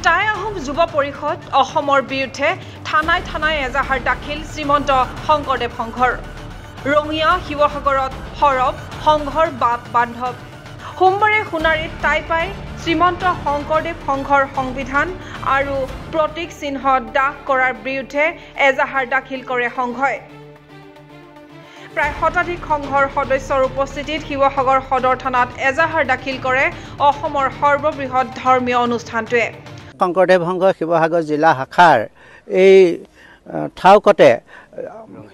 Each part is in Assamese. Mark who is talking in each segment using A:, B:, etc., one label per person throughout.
A: টাই আহোম যুৱ পৰিষদ অসমৰ বিৰুদ্ধে থানাই থানাই এজাহাৰ দাখিল শ্ৰীমন্ত শংকৰদেৱ সংঘৰ ৰঙিয়া শিৱসাগৰত সৰব সংঘৰ বাপ বান্ধৱ সোমবাৰে সোণাৰীত টাইপাই শ্ৰীমন্ত শংকৰদেৱ সংঘৰ সংবিধান আৰু প্ৰতীক চিহ্ন দাহ কৰাৰ বিৰুদ্ধে এজাহাৰ দাখিল কৰে সংঘই প্ৰায় শতাধিক সংঘৰ সদস্যৰ উপস্থিতিত শিৱসাগৰ সদৰ থানাত এজাহাৰ দাখিল কৰে অসমৰ সৰ্ববৃহৎ ধৰ্মীয় অনুষ্ঠানটোৱে
B: শংকৰদেৱ সংঘ শিৱসাগৰ জিলা শাখাৰ এই ঠাউকতে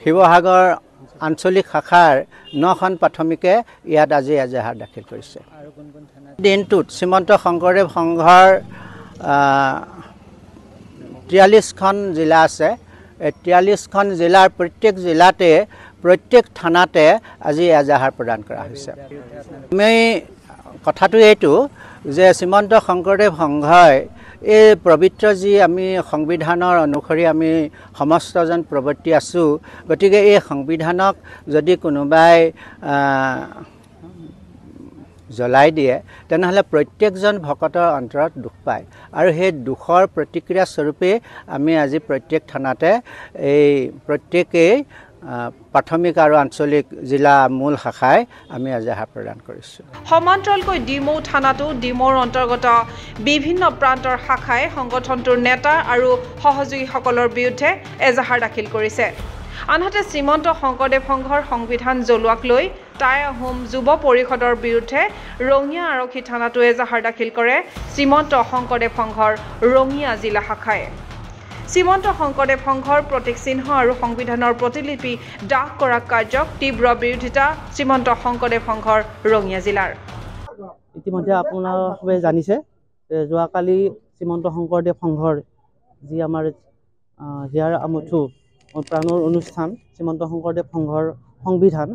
B: শিৱসাগৰ আঞ্চলিক শাখাৰ 9খন প্ৰাথমিকে ইয়াত আজি এজাহাৰ দাখিল কৰিছে দিনটোত শ্ৰীমন্ত শংকৰদেৱ সংঘৰ 43খন জিলা আছে 43খন জিলাৰ প্ৰত্যেক জিলাতে প্ৰত্যেক থানাতে আজি এজাহাৰ প্ৰদান কৰা হৈছে আমি কথাটো এইটো যে শ্ৰীমন্ত শংকৰদেৱ সংঘই এই পবিত্ৰ যি আমি সংবিধানৰ অনুসৰি আমি সমস্তজন প্ৰৱৰ্তি আছোঁ গতিকে এই সংবিধানক যদি কোনোবাই জ্বলাই দিয়ে তেনেহ'লে প্ৰত্যেকজন ভকতৰ অন্তৰত দুখ পায় আৰু সেই দুখৰ প্ৰতিক্ৰিয়া স্বৰূপে আমি আজি প্ৰত্যেক থানাতে এই প্ৰত্যেকেই প্ৰাথমিক আৰু আঞ্চলিক জিলা মূল শাখাই আমি এজাহাৰ প্ৰদান কৰিছোঁ
A: সমান্তৰালকৈ ডিমৌ থানাতো ডিমৌৰ অন্তৰ্গত বিভিন্ন প্ৰান্তৰ শাখাই সংগঠনটোৰ নেতা আৰু সহযোগীসকলৰ বিৰুদ্ধে এজাহাৰ দাখিল কৰিছে আনহাতে শ্ৰীমন্ত শংকৰদেৱ সংঘৰ সংবিধান জ্বলোৱাক লৈ টাই আহোম যুৱ পৰিষদৰ বিৰুদ্ধে ৰঙিয়া আৰক্ষী থানাতো এজাহাৰ দাখিল কৰে শ্ৰীমন্ত শংকৰদেৱ সংঘৰ ৰঙিয়া জিলা শাখাই শ্ৰীমন্ত শংকৰদেৱ সংঘৰ প্ৰতীক চিহ্ন আৰু সংবিধানৰ প্ৰতিলিপি দাহ কৰা কাৰ্যক তীব্ৰ বিৰোধিতা শ্ৰীমন্ত শংকৰদেৱ সংঘৰ ৰঙিয়া জিলাৰ
C: ইতিমধ্যে আপোনালোকে জানিছে যোৱাকালি শ্ৰীমন্ত শংকৰদেৱ সংঘৰ যি আমাৰ হিয়াৰ আমঠু প্ৰাণৰ অনুষ্ঠান শ্ৰীমন্ত শংকৰদেৱ সংঘৰ সংবিধান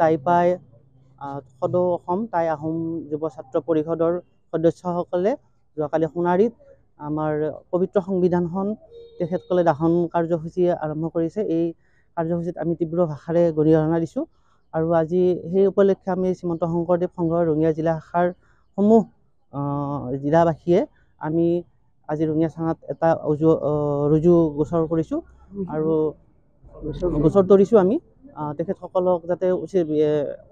C: টাইপাই সদৌ অসম টাই আহোম যুৱ ছাত্ৰ পৰিষদৰ সদস্যসকলে যোৱাকালি সোণাৰীত আমাৰ পবিত্ৰ সংবিধানখন তেখেতসকলে দাহন কাৰ্যসূচী আৰম্ভ কৰিছে এই কাৰ্যসূচীত আমি তীব্ৰ ভাষাৰে গৰিহণা দিছোঁ আৰু আজি সেই উপলক্ষে আমি শ্ৰীমন্ত শংকৰদেৱ সংঘৰ ৰঙিয়া জিলা শাখাৰ সমূহ জিলাবাসীয়ে আমি আজি ৰঙিয়া থানাত এটা ৰুজু গোচৰ কৰিছোঁ আৰু গোচৰ তৰিছোঁ আমি তেখেতসকলক যাতে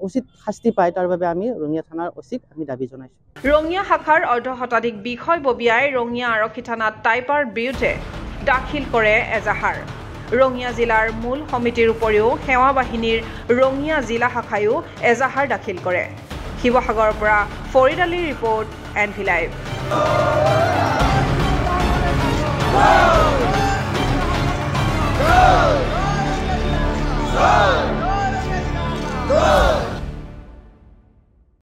C: উচিত শাস্তি পায় তাৰ বাবে আমি ৰঙিয়া থানাৰ অচিক আমি দাবী জনাইছোঁ
A: ৰঙিয়া শাখাৰ অৰ্ধশতাধিক বিষয়ববীয়াই ৰঙিয়া আৰক্ষী থানাত টাইপাৰ বিৰুদ্ধে দাখিল কৰে এজাহাৰ ৰঙিয়া জিলাৰ মূল সমিতিৰ উপৰিও সেৱা বাহিনীৰ ৰঙিয়া জিলা শাখায়ো এজাহাৰ দাখিল কৰে শিৱসাগৰৰ পৰা ফৰিদ আলীৰ ৰিপৰ্ট NV Live